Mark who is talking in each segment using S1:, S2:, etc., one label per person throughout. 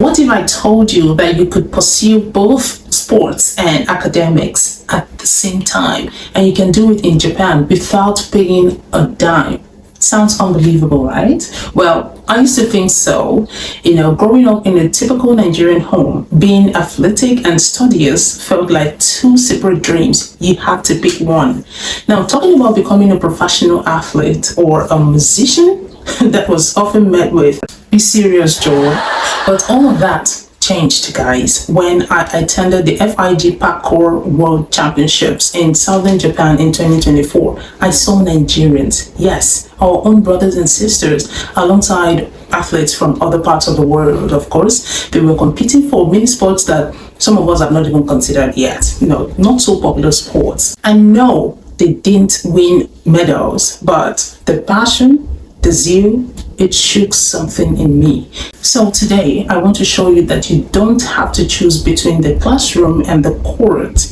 S1: What if I told you that you could pursue both sports and academics at the same time, and you can do it in Japan without paying a dime? Sounds unbelievable, right? Well, I used to think so. Growing up in a typical Nigerian home, being athletic and studious felt like two separate dreams. You had to pick one. Now, talking about becoming a professional athlete or a musician, that was often met with, "Be serious, Joel." But all of that changed, guys, when I attended the FIG Parkour World Championships in southern Japan in 2024. I saw Nigerians, yes, our own brothers and sisters, alongside athletes from other parts of the world, of course. They were competing for many sports that some of us have not even considered yet, not so popular sports. I know they didn't win medals, but the passion, the zeal, it shook something in me. So today, I want to show you that you don't have to choose between the classroom and the court,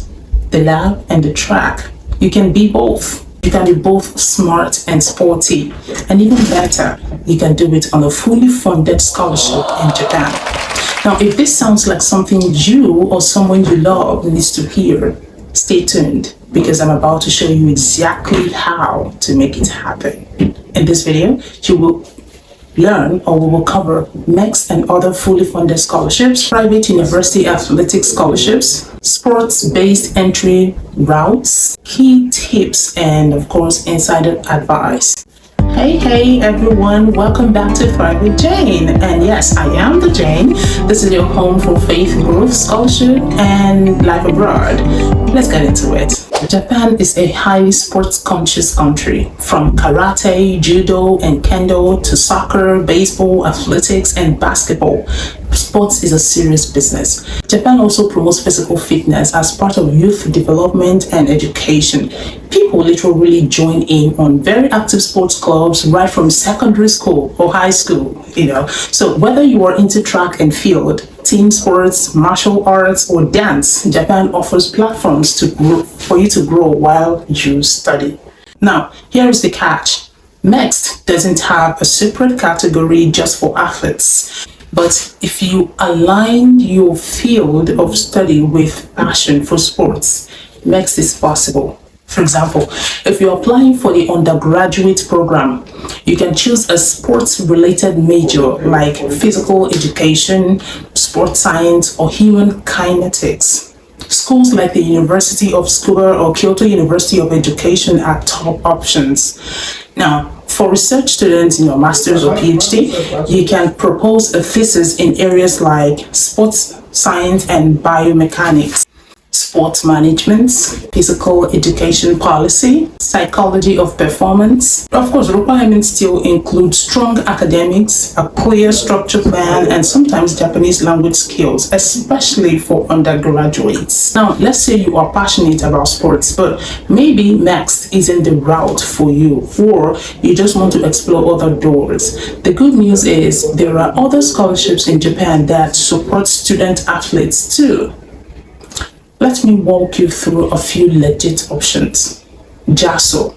S1: the lab and the track. You can be both. You can be both smart and sporty. And even better, you can do it on a fully funded scholarship in Japan. Now, if this sounds like something you or someone you love needs to hear, stay tuned, because I'm about to show you exactly how to make it happen. In this video, you will learn, or we will cover, MEXT and other fully funded scholarships, private university athletic scholarships, sports-based entry routes, key tips, and of course, insider advice. Hey everyone, welcome back to Thrive with Jane. And yes, I am the Jane. This is your home for faith growth, scholarship, and life abroad. Let's get into it. Japan is a highly sports conscious country. From karate, judo, and kendo to soccer, baseball, athletics, and basketball, sports is a serious business. Japan also promotes physical fitness as part of youth development and education. People literally join in on very active sports clubs right from secondary school or high school, So whether you are into track and field, team sports, martial arts, or dance, Japan offers platforms for you to grow while you study. Now, here is the catch. MEXT doesn't have a separate category just for athletes. But if you align your field of study with passion for sports, MEXT is possible. For example, if you're applying for the undergraduate program, you can choose a sports-related major like physical education, sports science, or human kinetics. Schools like the University of Tsukuba or Kyoto University of Education are top options. Now, for research students in your master's or PhD, you can propose a thesis in areas like sports science and biomechanics, sports management, physical education policy, psychology of performance. Of course, requirements still include strong academics, a clear structured plan, and sometimes Japanese language skills, especially for undergraduates. Now, let's say you are passionate about sports, but maybe MEXT isn't the route for you, or you just want to explore other doors. The good news is there are other scholarships in Japan that support student athletes too. Let me walk you through a few legit options. JASO,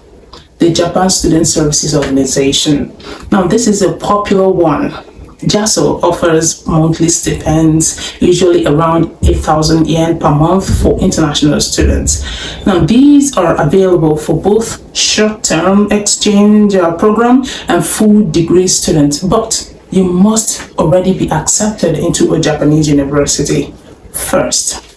S1: the Japan Student Services Organization. Now, this is a popular one. JASO offers monthly stipends, usually around 8,000 yen per month for international students. Now, these are available for both short-term exchange program and full degree students, but you must already be accepted into a Japanese university first.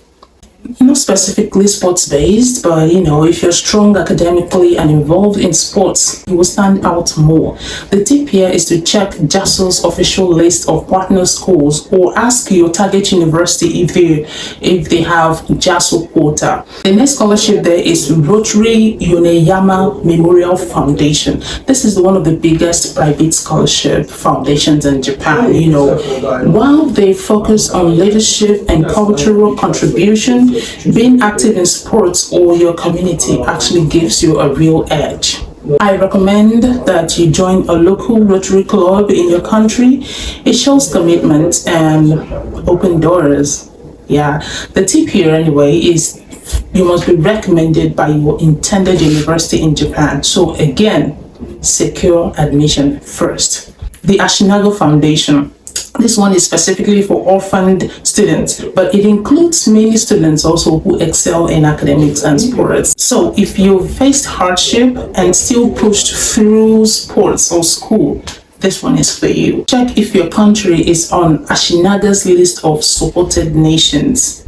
S1: Not specifically sports-based, but if you're strong academically and involved in sports, you will stand out more. The tip here is to check JASO's official list of partner schools or ask your target university if they have JASO quota. The next scholarship there is Rotary Yoneyama Memorial Foundation. This is one of the biggest private scholarship foundations in Japan. While they focus on leadership and cultural contribution, being active in sports or your community actually gives you a real edge. I recommend that you join a local Rotary club in your country. It shows commitment and open doors. The tip here anyway is you must be recommended by your intended university in Japan. So again, secure admission first. The Ashinaga Foundation. This one is specifically for orphaned students, but it includes many students also who excel in academics and sports. So if you faced hardship and still pushed through sports or school, this one is for you. Check if your country is on Ashinaga's list of supported nations.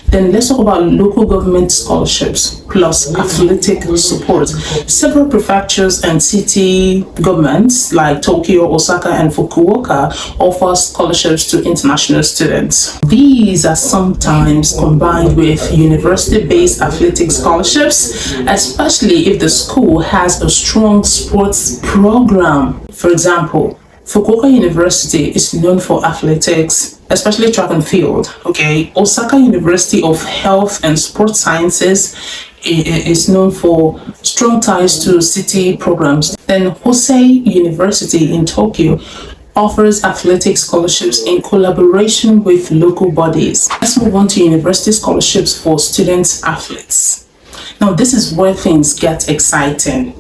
S1: Then let's talk about local government scholarships plus athletic support. Several prefectures and city governments like Tokyo, Osaka, and Fukuoka offer scholarships to international students. These are sometimes combined with university-based athletic scholarships, especially if the school has a strong sports program. For example, Fukuoka University is known for athletics, especially track and field. Okay, Osaka University of Health and Sports Sciences is known for strong ties to city programs. Then Hosei University in Tokyo offers athletic scholarships in collaboration with local bodies. Let's move on to university scholarships for student athletes. Now, this is where things get exciting.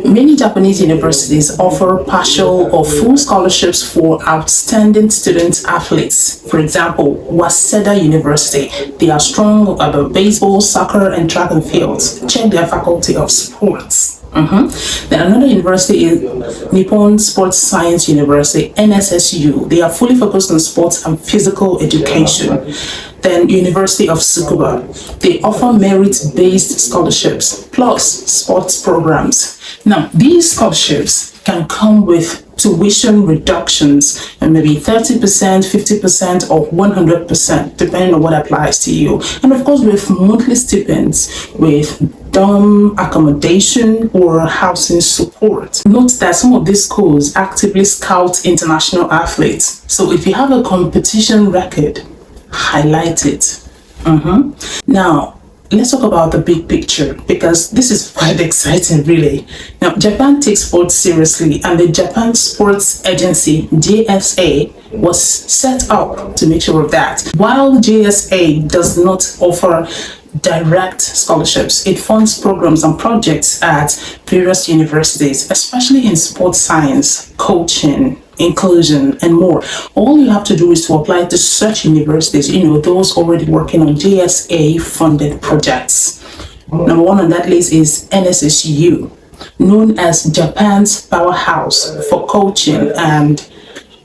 S1: Many Japanese universities offer partial or full scholarships for outstanding student athletes. For example, Waseda University, they are strong about baseball, soccer, and track and field. Check their faculty of sports. Then another university is Nippon Sports Science University, NSSU. They are fully focused on sports and physical education. Then University of Tsukuba. They offer merit-based scholarships plus sports programs. Now, these scholarships can come with tuition reductions and maybe 30%, 50%, or 100%, depending on what applies to you. And of course, with monthly stipends, with dorm accommodation or housing support. Note that some of these schools actively scout international athletes. So if you have a competition record, highlight it. Now, let's talk about the big picture, because this is quite exciting, really. Now, Japan takes sports seriously, and the Japan Sports Agency, JSA, was set up to make sure of that. While JSA does not offer direct scholarships, it funds programs and projects at various universities, especially in sports science, coaching, inclusion, and more. All you have to do is to apply to such universities, those already working on JSA funded projects. Number one on that list is NSSU, known as Japan's powerhouse for coaching and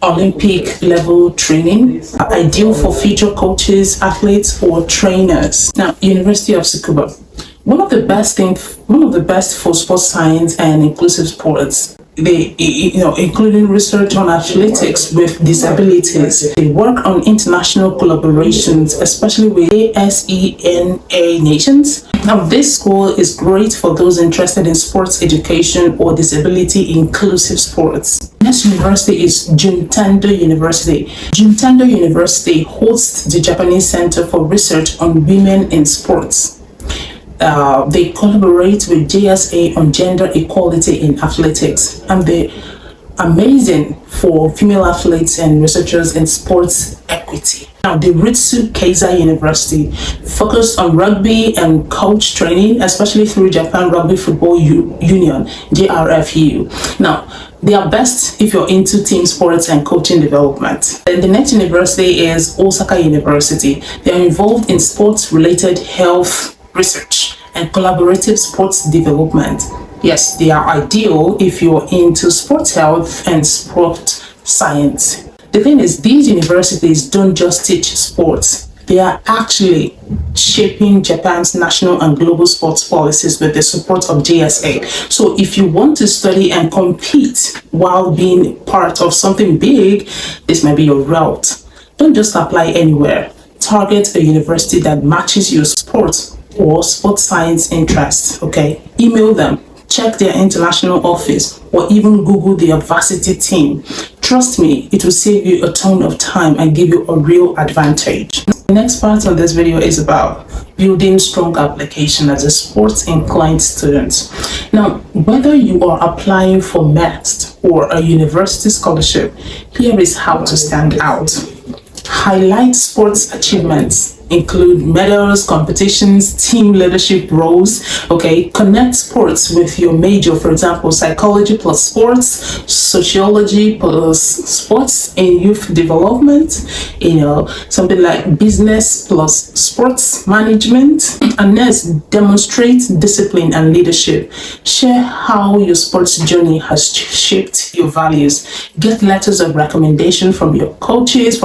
S1: Olympic level training, ideal for future coaches, athletes, or trainers. Now, University of Tsukuba, one of the best for sports science and inclusive sports. They, including research on athletics with disabilities. They work on international collaborations, especially with ASEAN nations. Now, this school is great for those interested in sports education or disability inclusive sports. Next university is Juntendo University. Juntendo University hosts the Japanese Center for Research on Women in Sports. They collaborate with JSA on gender equality in athletics, and they're amazing for female athletes and researchers in sports equity. Now, the Ritsu Keizai University focused on rugby and coach training, especially through Japan Rugby Football Union, JRFU. Now, they are best if you're into team sports and coaching development. Then the next university is Osaka University. They are involved in sports-related health research and collaborative sports development. Yes, they are ideal if you're into sports health and sport science. The thing is, these universities don't just teach sports. They are actually shaping Japan's national and global sports policies with the support of JSA. So if you want to study and compete while being part of something big, this might be your route. Don't just apply anywhere. Target a university that matches your sport or sports science interests. Okay, email them, check their international office, or even Google their varsity team. Trust me, it will save you a ton of time and give you a real advantage. The next part of this video is about building strong application as a sports inclined student. Now, whether you are applying for MEXT or a university scholarship, here is how to stand out. Highlight sports achievements include medals, competitions, team leadership roles. Okay, connect sports with your major. For example, psychology plus sports, sociology plus sports in youth development, something like business plus sports management. And next, demonstrate discipline and leadership. Share how your sports journey has shaped your values. Get letters of recommendation from your coaches,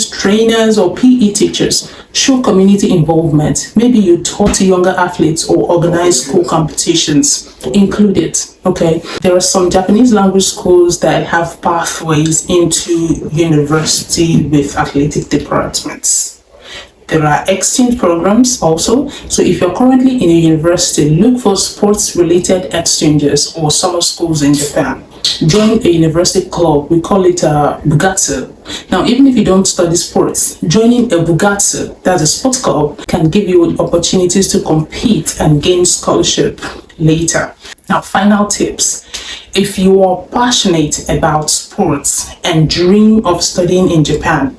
S1: trainers, or PE teachers. Show community involvement. Maybe you taught younger athletes or organized school competitions. Include it. Okay, there are some Japanese language schools that have pathways into university with athletic departments. There are exchange programs also. So if you're currently in a university, look for sports-related exchanges or summer schools in Japan. Join a university club. We call it bugatsu. Now, even if you don't study sports, joining a bugatsu, that's a sports club, can give you opportunities to compete and gain scholarship later. Now, final tips. If you are passionate about sports and dream of studying in Japan,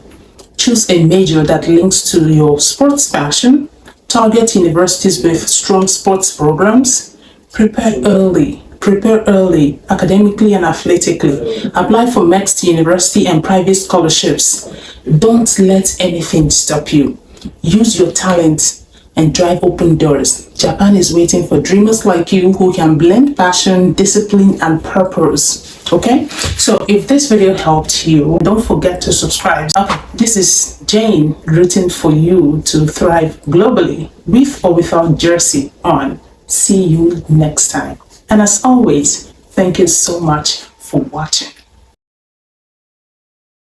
S1: choose a major that links to your sports passion. Target universities with strong sports programs. Prepare early, academically and athletically. Apply for MEXT university and private scholarships. Don't let anything stop you. Use your talent and drive open doors. Japan is waiting for dreamers like you who can blend passion, discipline, and purpose. Okay, so if this video helped you, don't forget to subscribe. Okay, this is Jane rooting for you to thrive globally with or without jersey on. See you next time. And as always, thank you so much for watching.